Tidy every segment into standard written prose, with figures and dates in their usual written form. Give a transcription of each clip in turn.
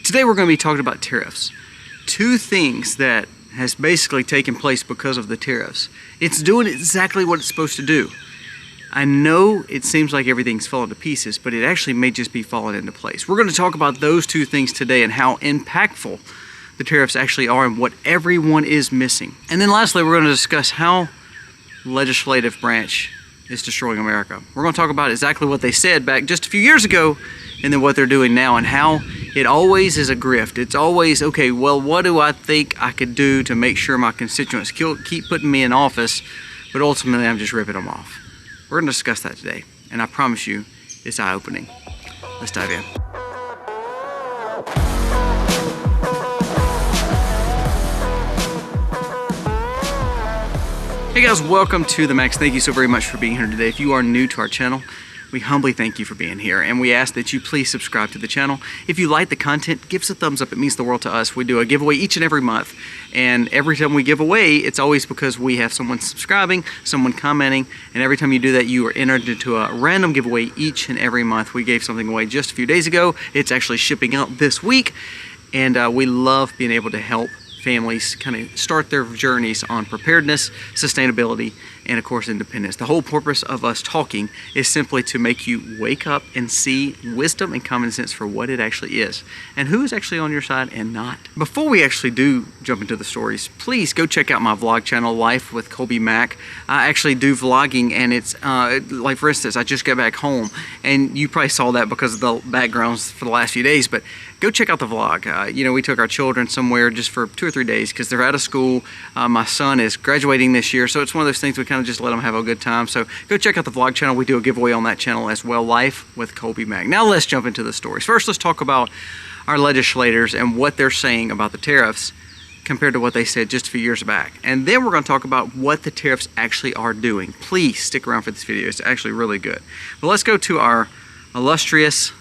Today we're going to be talking about tariffs. Two things that has basically taken place because of the tariffs. It's doing exactly what it's supposed to do. I know it seems like everything's falling to pieces, but it actually may just be falling into place. We're going to talk about those two things today and how impactful the tariffs actually are and what everyone is missing. And then lastly, we're going to discuss how the legislative branch is destroying America. We're going to talk about exactly what they said back just a few years ago and then what they're doing now and how it always is a grift. It's always, okay, well, what do I think I could do to make sure my constituents keep putting me in office, but ultimately I'm just ripping them off. We're going to discuss that today, and I promise you, it's eye-opening. Let's dive in. Hey guys, welcome to The Max. Thank you so very much for being here today. If you are new to our channel, we humbly thank you for being here, and we ask that you please subscribe to the channel. If you like the content, give us a thumbs up. It means the world to us. We do a giveaway each and every month, and every time we give away, it's always because we have someone subscribing, someone commenting, and every time you do that, you are entered into a random giveaway each and every month. We gave something away just a few days ago. It's actually shipping out this week, and we love being able to help families kind of start their journeys on preparedness, sustainability, and of course independence. The whole purpose of us talking is simply to make you wake up and see wisdom and common sense for what it actually is and who is actually on your side and not. Before we actually do jump into the stories, please go check out my vlog channel, Life with Colby Mack. I actually do vlogging, and it's like, for instance, I just got back home, and you probably saw that because of the backgrounds for the last few days, but go check out the vlog. You know, we took our children somewhere just for 2 or 3 days because they're out of school. My son is graduating this year, so it's one of those things we kind of just let them have a good time. So go check out the vlog channel. We do a giveaway on that channel as well, Life with Colby Mack. Now let's jump into the stories. First, let's talk about our legislators and what they're saying about the tariffs compared to what they said just a few years back. And then we're going to talk about what the tariffs actually are doing. Please stick around for this video. It's actually really good. But let's go to our illustrious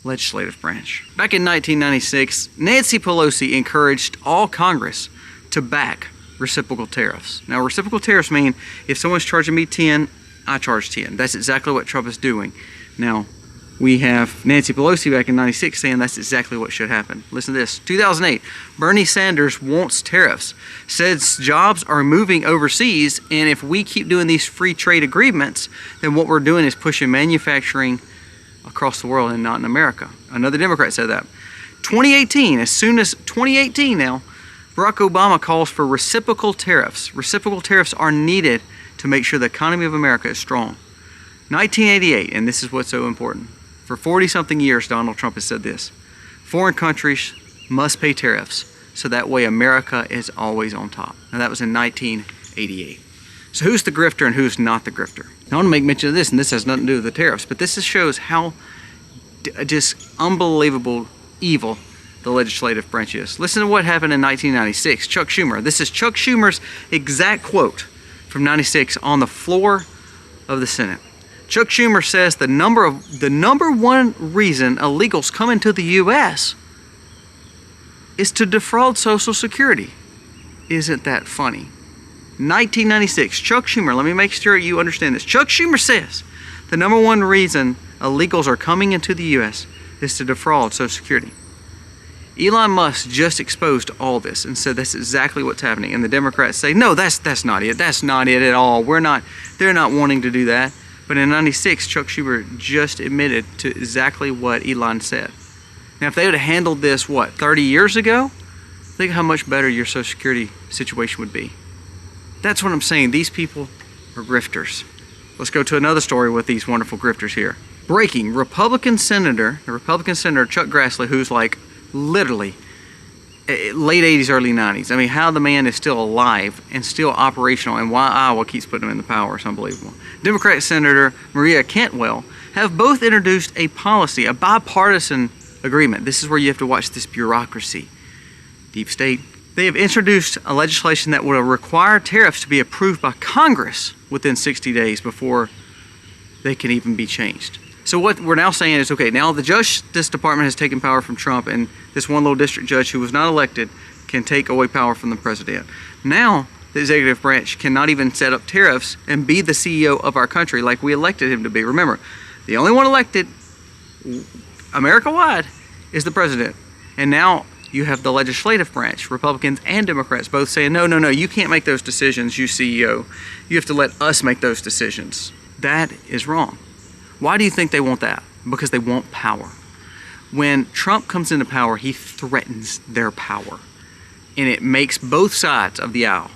legislative branch. Back in 1996, Nancy Pelosi encouraged all Congress to back reciprocal tariffs. Now, reciprocal tariffs mean if someone's charging me 10, I charge 10. That's exactly what Trump is doing. Now, we have Nancy Pelosi back in 96 saying that's exactly what should happen. Listen to this. 2008, Bernie Sanders wants tariffs, says jobs are moving overseas, and if we keep doing these free trade agreements, then what we're doing is pushing manufacturing across the world and not in America. Another Democrat said that. 2018, as soon as 2018 now, Barack Obama calls for reciprocal tariffs. Reciprocal tariffs are needed to make sure the economy of America is strong. 1988, and this is what's so important. For 40-something years, Donald Trump has said this. Foreign countries must pay tariffs, so that way America is always on top. Now that was in 1988. So who's the grifter and who's not the grifter? I want to make mention of this, and this has nothing to do with the tariffs, but this just shows how just unbelievable evil the legislative branch is. Listen to what happened in 1996. Chuck Schumer. This is Chuck Schumer's exact quote from 96 on the floor of the Senate. Chuck Schumer says the number one reason illegals come into the U.S. is to defraud Social Security. Isn't that funny? 1996, Chuck Schumer, let me make sure you understand this. Chuck Schumer says the number one reason illegals are coming into the U.S. is to defraud Social Security. Elon Musk just exposed all this and said that's exactly what's happening. And the Democrats say, no, that's not it. That's not it at all. They're not wanting to do that. But in 96, Chuck Schumer just admitted to exactly what Elon said. Now, if they would have handled this, 30 years ago? Think how much better your Social Security situation would be. That's what I'm saying. These people are grifters. Let's go to another story with these wonderful grifters here. Breaking, Republican Senator Chuck Grassley, who's like literally late 80s, early 90s. I mean, how the man is still alive and still operational, and why Iowa keeps putting him in the power is unbelievable. Democrat Senator Maria Cantwell have both introduced a policy, a bipartisan agreement. This is where you have to watch this bureaucracy. Deep state. They have introduced a legislation that will require tariffs to be approved by Congress within 60 days before they can even be changed. So what we're now saying is, okay, now the Justice Department has taken power from Trump, and this one little district judge who was not elected can take away power from the president. Now the executive branch cannot even set up tariffs and be the CEO of our country like we elected him to be. Remember, the only one elected America-wide is the president. And now you have the legislative branch, Republicans and Democrats, both saying, no, you can't make those decisions, you CEO. You have to let us make those decisions. That is wrong. Why do you think they want that? Because they want power. When Trump comes into power, he threatens their power. And it makes both sides of the aisle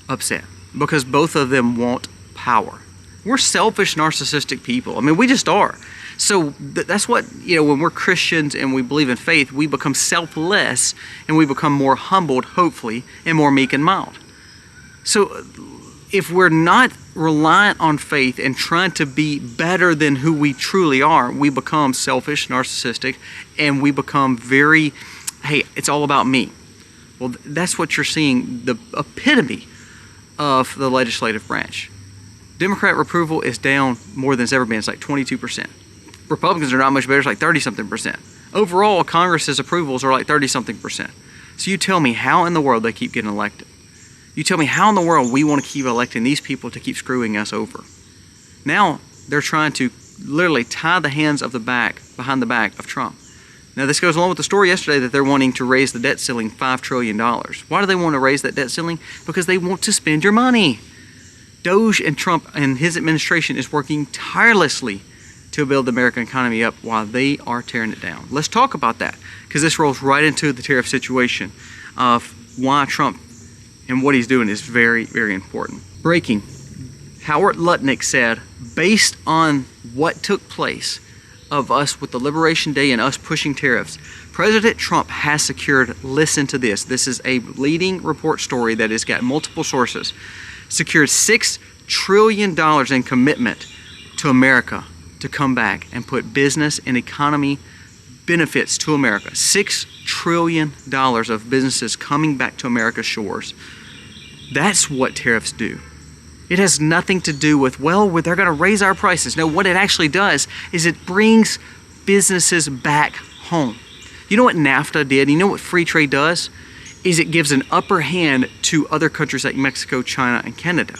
upset because both of them want power. We're selfish, narcissistic people. I mean, we just are. So that's what, when we're Christians and we believe in faith, we become selfless and we become more humbled, hopefully, and more meek and mild. So if we're not reliant on faith and trying to be better than who we truly are, we become selfish, narcissistic, and we become very, hey, it's all about me. Well, that's what you're seeing, the epitome of the legislative branch. Democrat approval is down more than it's ever been. It's like 22%. Republicans are not much better. It's like 30-something%. Overall, Congress's approvals are like 30-something%. So you tell me how in the world they keep getting elected. You tell me how in the world we want to keep electing these people to keep screwing us over. Now they're trying to literally tie the hands of behind the back of Trump. Now this goes along with the story yesterday that they're wanting to raise the debt ceiling $5 trillion. Why do they want to raise that debt ceiling? Because they want to spend your money. Doge and Trump and his administration is working tirelessly to build the American economy up while they are tearing it down. Let's talk about that, because this rolls right into the tariff situation of why Trump and what he's doing is very, very important. Breaking. Howard Lutnick said, based on what took place of us with the Liberation Day and us pushing tariffs, President Trump has secured, listen to this, this is a leading report story that has got multiple sources, secured $6 trillion in commitment to America to come back and put business and economy benefits to America. $6 trillion of businesses coming back to America's shores. That's what tariffs do. It has nothing to do with, well, they're going to raise our prices. No, what it actually does is it brings businesses back home. You know what NAFTA did? You know what free trade does? Is it gives an upper hand to other countries like Mexico, China, and Canada.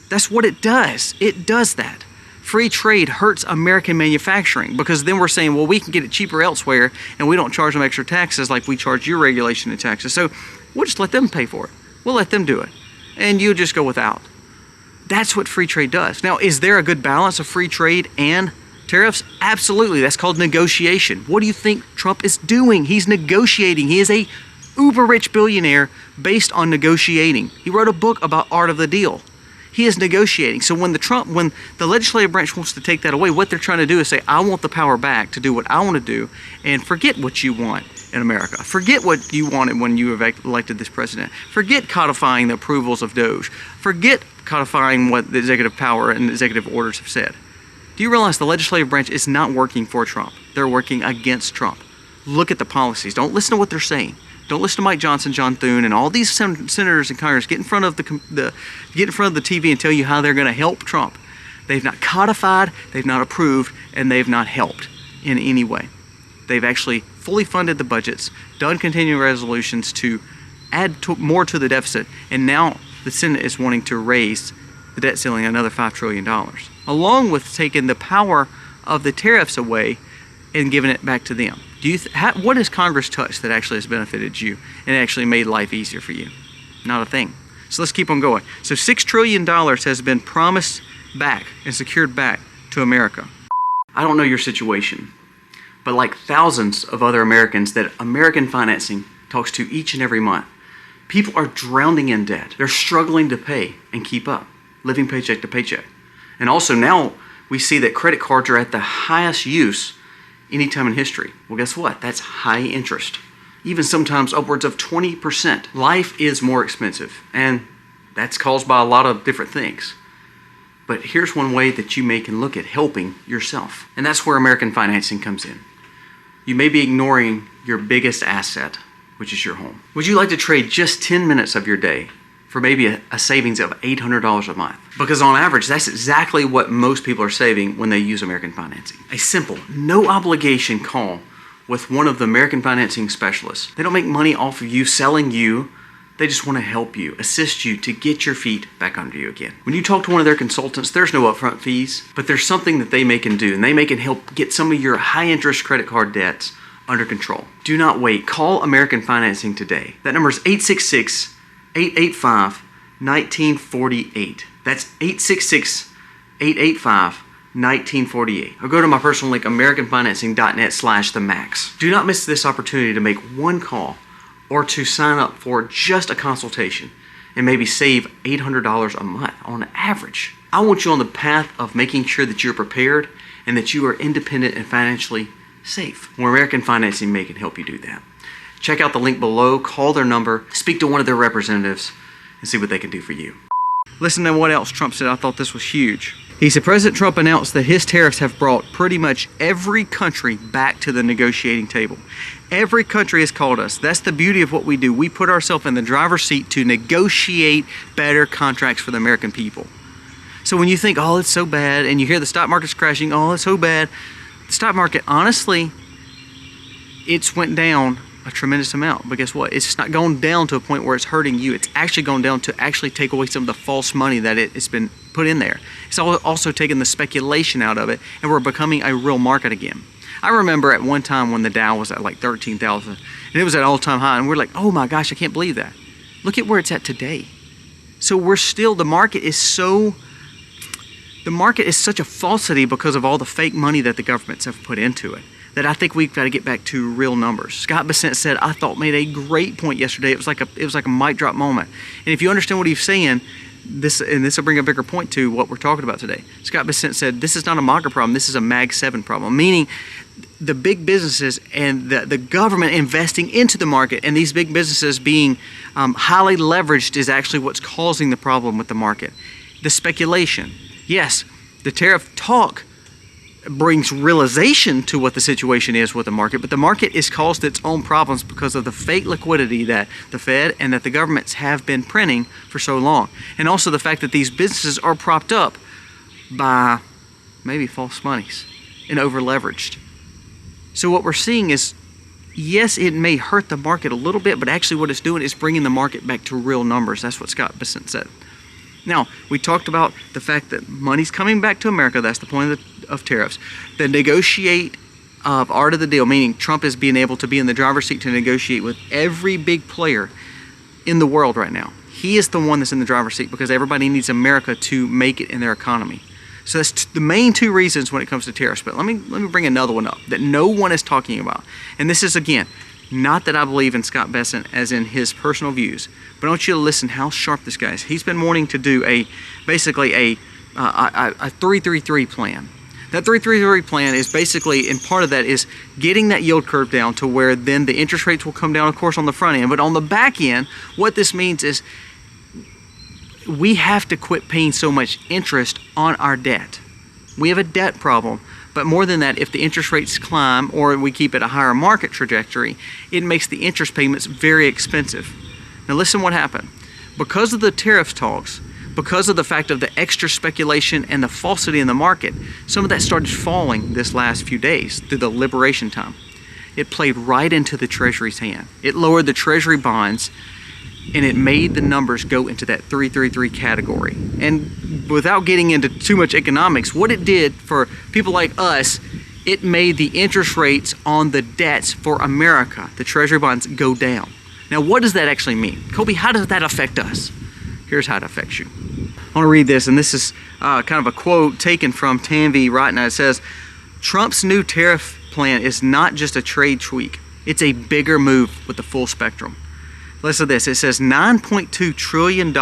That's what it does. It does that. Free trade hurts American manufacturing because then we're saying, well, we can get it cheaper elsewhere and we don't charge them extra taxes like we charge your regulation and taxes. So we'll just let them pay for it. We'll let them do it. And you just go without. That's what free trade does. Now, is there a good balance of free trade and tariffs? Absolutely. That's called negotiation. What do you think Trump is doing? He's negotiating. He is a uber rich billionaire based on negotiating. He wrote a book about art of the deal. He is negotiating. So when the legislative branch wants to take that away, what they're trying to do is say, I want the power back to do what I want to do and forget what you want in America. Forget what you wanted when you elected this president. Forget codifying the approvals of Doge. Forget codifying what the executive power and executive orders have said. Do you realize the legislative branch is not working for Trump? They're working against Trump. Look at the policies. Don't listen to what they're saying. Don't listen to Mike Johnson, John Thune, and all these senators in Congress get in front of the TV and tell you how they're going to help Trump. They've not codified, they've not approved, and they've not helped in any way. They've actually fully funded the budgets, done continuing resolutions to add more to the deficit, and now the Senate is wanting to raise the debt ceiling another $5 trillion, along with taking the power of the tariffs away and giving it back to them. What has Congress touched that actually has benefited you and actually made life easier for you? Not a thing. So let's keep on going. So $6 trillion has been promised back and secured back to America. I don't know your situation, but like thousands of other Americans that American Financing talks to each and every month, people are drowning in debt. They're struggling to pay and keep up, living paycheck to paycheck. And also now we see that credit cards are at the highest use any time in history. Well, guess what? That's high interest. Even sometimes upwards of 20%. Life is more expensive, and that's caused by a lot of different things. But here's one way that you can look at helping yourself, and that's where American Financing comes in. You may be ignoring your biggest asset, which is your home. Would you like to trade just 10 minutes of your day for maybe a savings of $800 a month? Because on average, that's exactly what most people are saving when they use American Financing. A simple, no obligation call with one of the American Financing specialists. They don't make money off of you selling you. They just want to help you, assist you to get your feet back under you again. When you talk to one of their consultants, there's no upfront fees, but there's something that they can do, and they can help get some of your high interest credit card debts under control. Do not wait. Call American Financing today. That number is 866-885-1948. That's 866-885-1948. Or go to my personal link, americanfinancing.net/themax. Do not miss this opportunity to make one call or to sign up for just a consultation and maybe save $800 a month on average. I want you on the path of making sure that you're prepared and that you are independent and financially safe. Well, American Financing can help you do that. Check out the link below, call their number, speak to one of their representatives, and see what they can do for you. Listen to what else Trump said. I thought this was huge. He said President Trump announced that his tariffs have brought pretty much every country back to the negotiating table. Every country has called us. That's the beauty of what we do. We put ourselves in the driver's seat to negotiate better contracts for the American people. So when you think, oh, it's so bad, and you hear the stock market's crashing, oh, it's so bad. The stock market, honestly, it's went down a tremendous amount. But guess what? It's not going down to a point where it's hurting you. It's actually going down to actually take away some of the false money that it's been put in there. It's also taking the speculation out of it, and we're becoming a real market again. I remember at one time when the Dow was at like 13,000, and it was at all-time high, and we're like, oh my gosh, I can't believe that. Look at where it's at today. So we're still, the market is such a falsity because of all the fake money that the governments have put into it, that I think we've got to get back to real numbers. Scott Bessent said, I thought made a great point yesterday. It was like a mic drop moment. And if you understand what he's saying, this will bring a bigger point to what we're talking about today. Scott Bessent said, this is not a MAGA problem, this is a MAG 7 problem, meaning the big businesses and the government investing into the market, and these big businesses being highly leveraged is actually what's causing the problem with the market. The speculation. Yes, the tariff talk brings realization to what the situation is with the market, but the market has caused its own problems because of the fake liquidity that the Fed and that the governments have been printing for so long. And also the fact that these businesses are propped up by maybe false monies and over-leveraged. So what we're seeing is, yes, it may hurt the market a little bit, but actually what it's doing is bringing the market back to real numbers. That's what Scott Bessent said. Now, we talked about the fact that money's coming back to America. That's the point of tariffs. The negotiate of art of the deal, meaning Trump is being able to be in the driver's seat to negotiate with every big player in the world right now. He is the one that's in the driver's seat because everybody needs America to make it in their economy. So that's the main two reasons when it comes to tariffs. But let me bring another one up that no one is talking about. And this is, again, not that I believe in Scott Bessent as in his personal views, but I want you to listen how sharp this guy is. He's been wanting to do basically a 3-3-3 plan. That 3-3-3 plan is basically, and part of that is getting that yield curve down to where then the interest rates will come down, of course, on the front end. But on the back end, what this means is we have to quit paying so much interest on our debt. We have a debt problem. But more than that, if the interest rates climb or we keep at a higher market trajectory, it makes the interest payments very expensive. Now listen what happened. Because of the tariff talks, because of the fact of the extra speculation and the falsity in the market, some of that started falling this last few days through the liberation time. It played right into the Treasury's hand. It lowered the Treasury bonds, and it made the numbers go into that 3-3-3 category. And without getting into too much economics, what it did for people like us, it made the interest rates on the debts for America, the Treasury bonds, go down. Now, what does that actually mean? Kobe, how does that affect us? Here's how it affects you. I want to read this, and this is kind of a quote taken from Tanvi right now. It says, Trump's new tariff plan is not just a trade tweak. It's a bigger move with the full spectrum. Listen to this. It says $9.2 trillion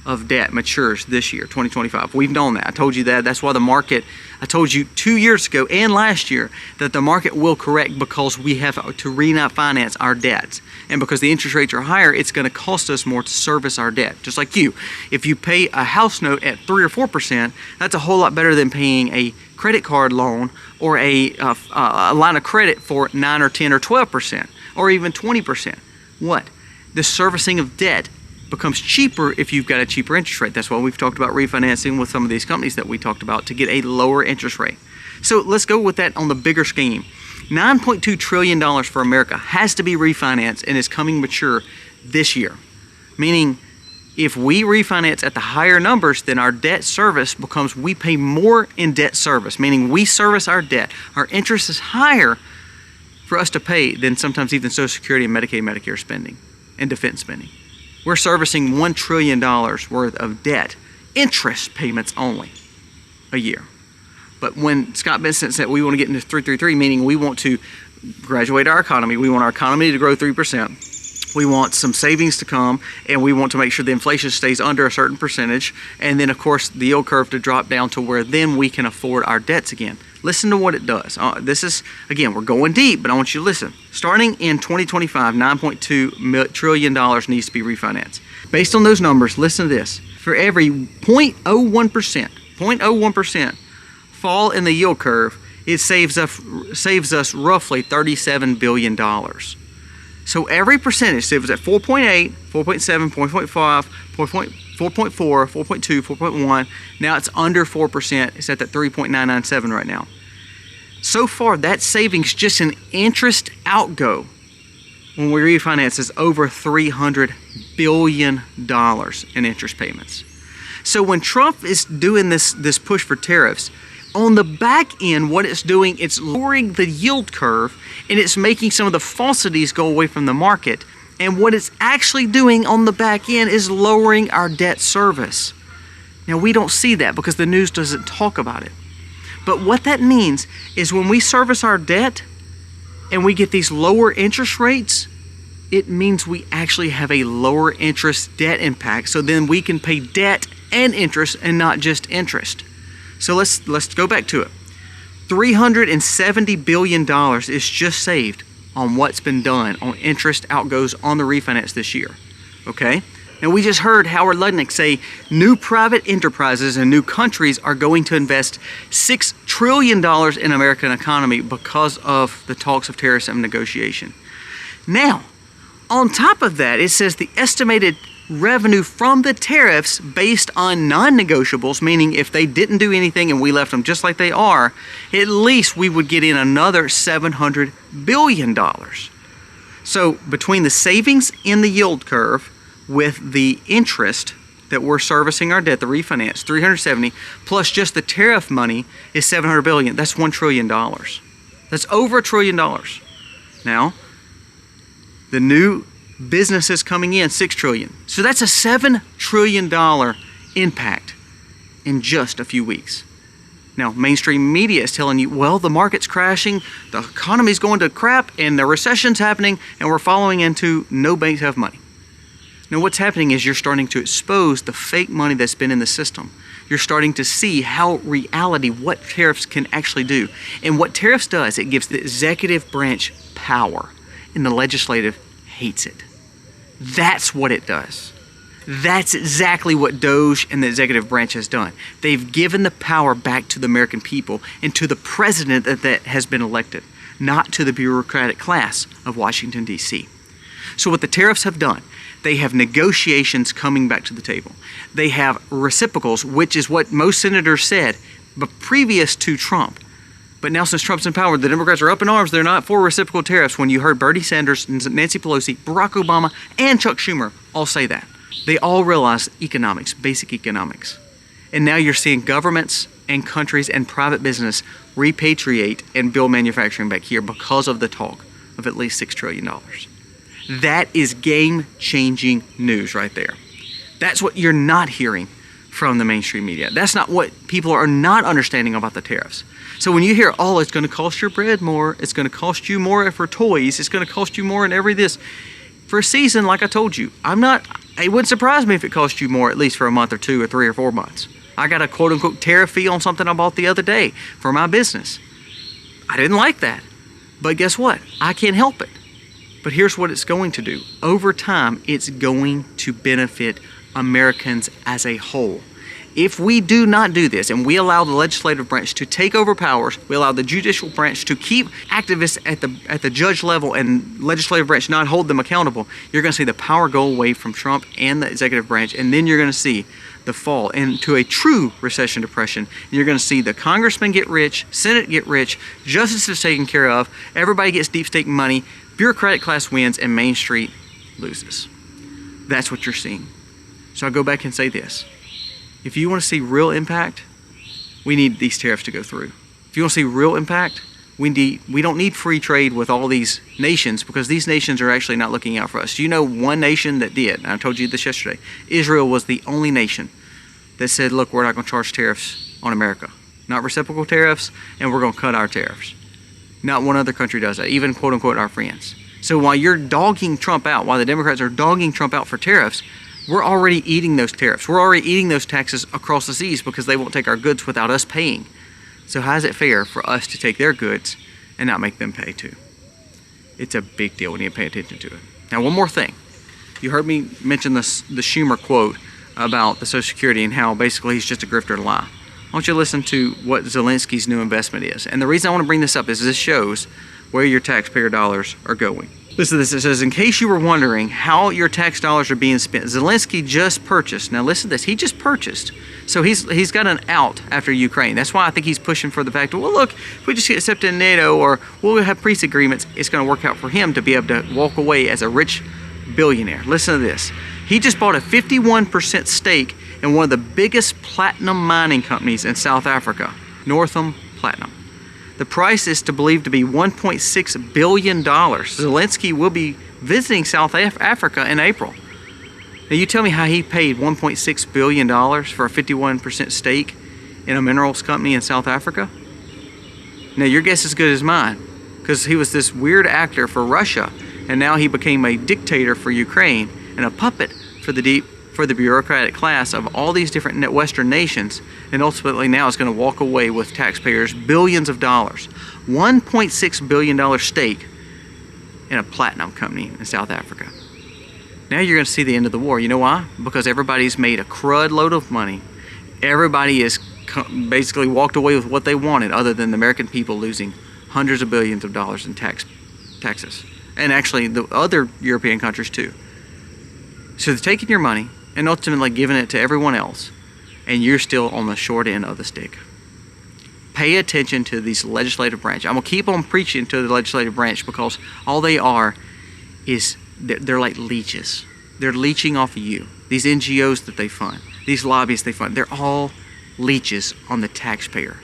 of debt matures this year, 2025. We've known that. I told you that. That's why the market, I told you 2 years ago and last year that the market will correct because we have to refinance our debts. And because the interest rates are higher, it's going to cost us more to service our debt. Just like you. If you pay a house note at 3 or 4%, that's a whole lot better than paying a credit card loan or a line of credit for 9 or 10 or 12% or even 20%. What? The servicing of debt becomes cheaper if you've got a cheaper interest rate. That's why we've talked about refinancing with some of these companies that we talked about to get a lower interest rate. So let's go with that on the bigger scheme. $9.2 trillion for America has to be refinanced and is coming mature this year. Meaning if we refinance at the higher numbers, then our debt service becomes, we pay more in debt service, meaning we service our debt. Our interest is higher for us to pay than sometimes even Social Security and Medicaid, Medicare spending and defense spending. We're servicing $1 trillion worth of debt, interest payments only, a year. But when Scott Bessent said we want to get into 333, meaning we want to graduate our economy, we want our economy to grow 3%, we want some savings to come, and we want to make sure the inflation stays under a certain percentage, and then of course the yield curve to drop down to where then we can afford our debts again. Listen to what it does. This is, again, we're going deep, but I want you to listen. Starting in 2025, $9.2 trillion needs to be refinanced. Based on those numbers, listen to this. For every 0.01% fall in the yield curve, it saves us roughly $37 billion. So every percentage, so it was at 4.8, 4.7, 4.5, 4.4, 4.2, 4.1. Now it's under 4%. It's at that 3.997 right now. So far, that savings just in interest outgo when we refinance is over $300 billion in interest payments. So when Trump is doing this push for tariffs, on the back end, what it's doing, it's lowering the yield curve, and it's making some of the falsities go away from the market. And what it's actually doing on the back end is lowering our debt service. Now, we don't see that because the news doesn't talk about it. But what that means is when we service our debt and we get these lower interest rates, it means we actually have a lower interest debt impact. So then we can pay debt and interest and not just interest. So let's go back to it. $370 billion is just saved on what's been done on interest outgoes on the refinance this year. Okay? Now we just heard Howard Lutnick say new private enterprises and new countries are going to invest $6 trillion in American economy because of the talks of tariffs and negotiation. Now, on top of that, it says the estimated revenue from the tariffs based on non-negotiables, meaning if they didn't do anything and we left them just like they are, at least we would get in another $700 billion. So between the savings in the yield curve with the interest that we're servicing our debt, the refinance, 370, plus just the tariff money is $700 billion. That's $1 trillion. That's over $1 trillion. Now, the new businesses coming in, $6 trillion. So that's a $7 trillion impact in just a few weeks. Now, mainstream media is telling you, well, the market's crashing, the economy's going to crap, and the recession's happening, and we're following into no banks have money. Now, what's happening is you're starting to expose the fake money that's been in the system. You're starting to see how reality, what tariffs can actually do. And what tariffs does, it gives the executive branch power, and the legislative hates it. That's what it does. That's exactly what DOGE and the executive branch has done. They've given the power back to the American people and to the president that has been elected, not to the bureaucratic class of Washington, D.C. So what the tariffs have done, they have negotiations coming back to the table. They have reciprocals, which is what most senators said, but previous to Trump. But now since Trump's in power, the Democrats are up in arms. They're not for reciprocal tariffs when you heard Bernie Sanders, Nancy Pelosi, Barack Obama, and Chuck Schumer all say that. They all realize economics, basic economics. And now you're seeing governments and countries and private business repatriate and build manufacturing back here because of the talk of at least $6 trillion. That is game-changing news right there. That's what you're not hearing from the mainstream media. That's not what people are not understanding about the tariffs. So when you hear, oh, it's going to cost your bread more, it's going to cost you more for toys, it's going to cost you more in every this. For a season, like I told you, it wouldn't surprise me if it cost you more at least for a month or 2 or 3 or 4 months. I got a quote-unquote tariff fee on something I bought the other day for my business. I didn't like that. But guess what? I can't help it. But here's what it's going to do. Over time, it's going to benefit Americans as a whole. If we do not do this and we allow the legislative branch to take over powers, we allow the judicial branch to keep activists at the judge level and legislative branch not hold them accountable, you're going to see the power go away from Trump and the executive branch, and then you're going to see the fall into a true recession depression. You're going to see the congressmen get rich, Senate get rich, justice is taken care of, everybody gets deep state money, bureaucratic class wins, and Main Street loses. That's what you're seeing. So I'll go back and say this. If you want to see real impact, we need these tariffs to go through. If you want to see real impact, We don't need free trade with all these nations because these nations are actually not looking out for us. Do you know one nation that did? I told you this yesterday. Israel was the only nation that said, look, we're not going to charge tariffs on America. Not reciprocal tariffs, and we're going to cut our tariffs. Not one other country does that, even quote-unquote our friends. So while you're dogging Trump out, while the Democrats are dogging Trump out for tariffs, we're already eating those tariffs. We're already eating those taxes across the seas because they won't take our goods without us paying. So how is it fair for us to take their goods and not make them pay too? It's a big deal. We need to pay attention to it. Now, one more thing. You heard me mention the Schumer quote about the Social Security and how basically he's just a grifter and a lie. I want you to listen to what Zelensky's new investment is. And the reason I want to bring this up is this shows where your taxpayer dollars are going. Listen to this. It says, in case you were wondering how your tax dollars are being spent, Zelensky just purchased. Now listen to this. He just purchased. So he's got an out after Ukraine. That's why I think he's pushing for the fact that, well, look, if we just get accepted in NATO or we'll have peace agreements, it's going to work out for him to be able to walk away as a rich billionaire. Listen to this. He just bought a 51% stake in one of the biggest platinum mining companies in South Africa, Northam Platinum. The price is believed to be $1.6 billion. Zelensky will be visiting South Africa in April. Now you tell me how he paid $1.6 billion for a 51% stake in a minerals company in South Africa? Now your guess is as good as mine, because he was this weird actor for Russia, and now he became a dictator for Ukraine and a puppet for the bureaucratic class of all these different Western nations, and ultimately now is going to walk away with taxpayers billions of dollars. $1.6 billion stake in a platinum company in South Africa. Now you're going to see the end of the war. You know why? Because everybody's made a crud load of money. Everybody is basically walked away with what they wanted, other than the American people losing hundreds of billions of dollars in taxes. And actually the other European countries too. So they're taking your money and ultimately giving it to everyone else, and you're still on the short end of the stick. Pay attention to these legislative branch. I'm going to keep on preaching to the legislative branch because all they are is they're like leeches. They're leeching off of you. These NGOs that they fund, these lobbyists they fund, they're all leeches on the taxpayer.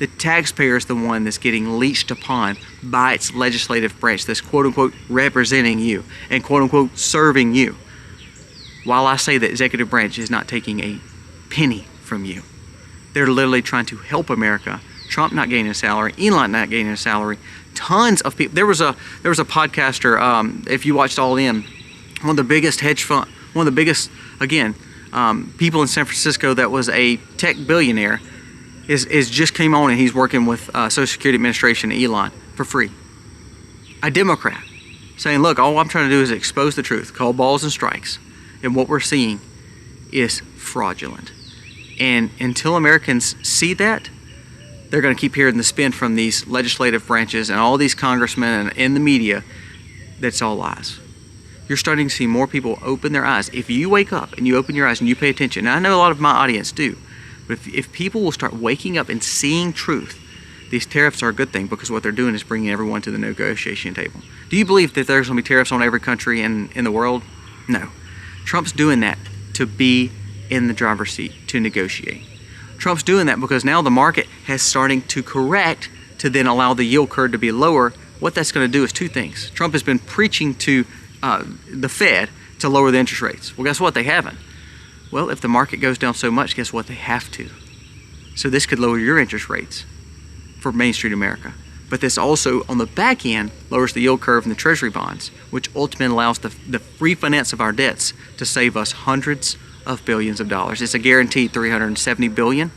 The taxpayer is the one that's getting leached upon by its legislative branch that's quote-unquote representing you and quote-unquote serving you. While I say the executive branch is not taking a penny from you, they're literally trying to help America. Trump not gaining a salary, Elon not gaining a salary. Tons of people. There was a podcaster. If you watched All In, one of the biggest hedge fund, one of the biggest people in San Francisco that was a tech billionaire, is just came on and he's working with Social Security Administration, Elon, for free. A Democrat saying, look, all I'm trying to do is expose the truth, call balls and strikes. And what we're seeing is fraudulent. And until Americans see that, they're going to keep hearing the spin from these legislative branches and all these congressmen and in the media that's all lies. You're starting to see more people open their eyes. If you wake up and you open your eyes and you pay attention, and I know a lot of my audience do, but if people will start waking up and seeing truth, these tariffs are a good thing because what they're doing is bringing everyone to the negotiation table. Do you believe that there's going to be tariffs on every country in the world? No. Trump's doing that to be in the driver's seat, to negotiate. Trump's doing that because now the market has starting to correct to then allow the yield curve to be lower. What that's going to do is two things. Trump has been preaching to the Fed to lower the interest rates. Well, guess what? They haven't. Well, if the market goes down so much, guess what? They have to. So this could lower your interest rates for Main Street America. But this also, on the back end, lowers the yield curve in the Treasury bonds, which ultimately allows the refinance of our debts to save us hundreds of billions of dollars. It's a guaranteed $370 billion,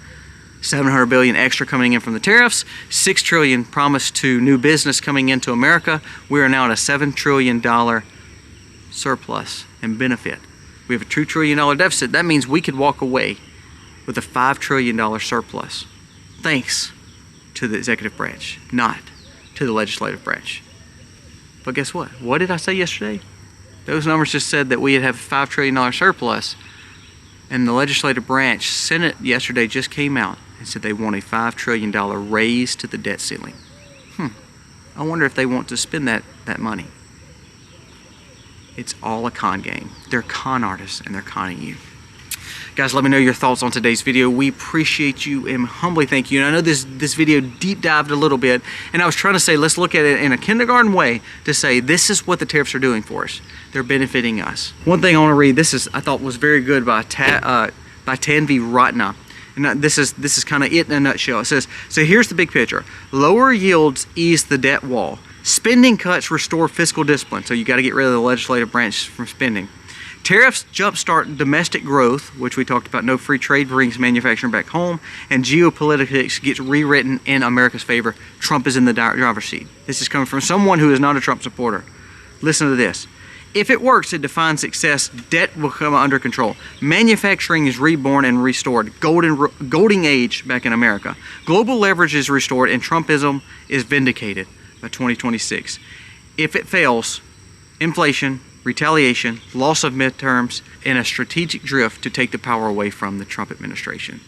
$700 billion extra coming in from the tariffs, $6 trillion promised to new business coming into America. We are now at a $7 trillion surplus and benefit. We have a $2 trillion deficit. That means we could walk away with a $5 trillion surplus. Thanks to the executive branch, not to the legislative branch. But guess what? What did I say yesterday? Those numbers just said that we'd have a $5 trillion surplus, and the legislative branch, Senate yesterday just came out and said they want a $5 trillion raise to the debt ceiling. I wonder if they want to spend that money. It's all a con game. They're con artists and they're conning you. Guys, let me know your thoughts on today's video. We appreciate you and humbly thank you. And I know this video deep dived a little bit, and I was trying to say, let's look at it in a kindergarten way to say, this is what the tariffs are doing for us. They're benefiting us. One thing I want to read, I thought was very good by Tanvi Ratna. And this is kind of it in a nutshell. It says, so here's the big picture. Lower yields ease the debt wall. Spending cuts restore fiscal discipline. So you got to get rid of the legislative branch from spending. Tariffs jumpstart domestic growth, which we talked about. No free trade brings manufacturing back home. And geopolitics gets rewritten in America's favor. Trump is in the driver's seat. This is coming from someone who is not a Trump supporter. Listen to this. If it works, it defines success. Debt will come under control. Manufacturing is reborn and restored. Golden age back in America. Global leverage is restored, and Trumpism is vindicated by 2026. If it fails, inflation, retaliation, loss of midterms, and a strategic drift to take the power away from the Trump administration.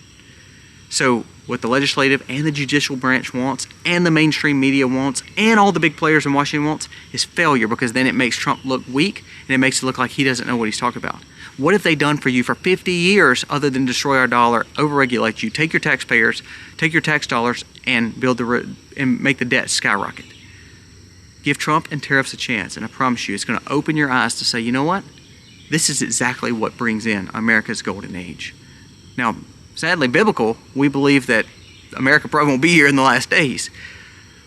So what the legislative and the judicial branch wants, and the mainstream media wants, and all the big players in Washington wants, is failure, because then it makes Trump look weak, and it makes it look like he doesn't know what he's talking about. What have they done for you for 50 years other than destroy our dollar, overregulate you, take your taxpayers, take your tax dollars, and and make the debt skyrocket? Give Trump and tariffs a chance, and I promise you, it's going to open your eyes to say, you know what? This is exactly what brings in America's golden age. Now, sadly, biblical, we believe that America probably won't be here in the last days.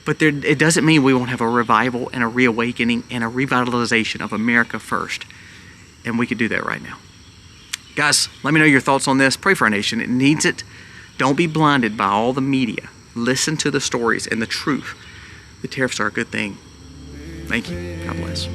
But it doesn't mean we won't have a revival and a reawakening and a revitalization of America first. And we could do that right now. Guys, let me know your thoughts on this. Pray for our nation. It needs it. Don't be blinded by all the media. Listen to the stories and the truth. The tariffs are a good thing. Thank you. God bless.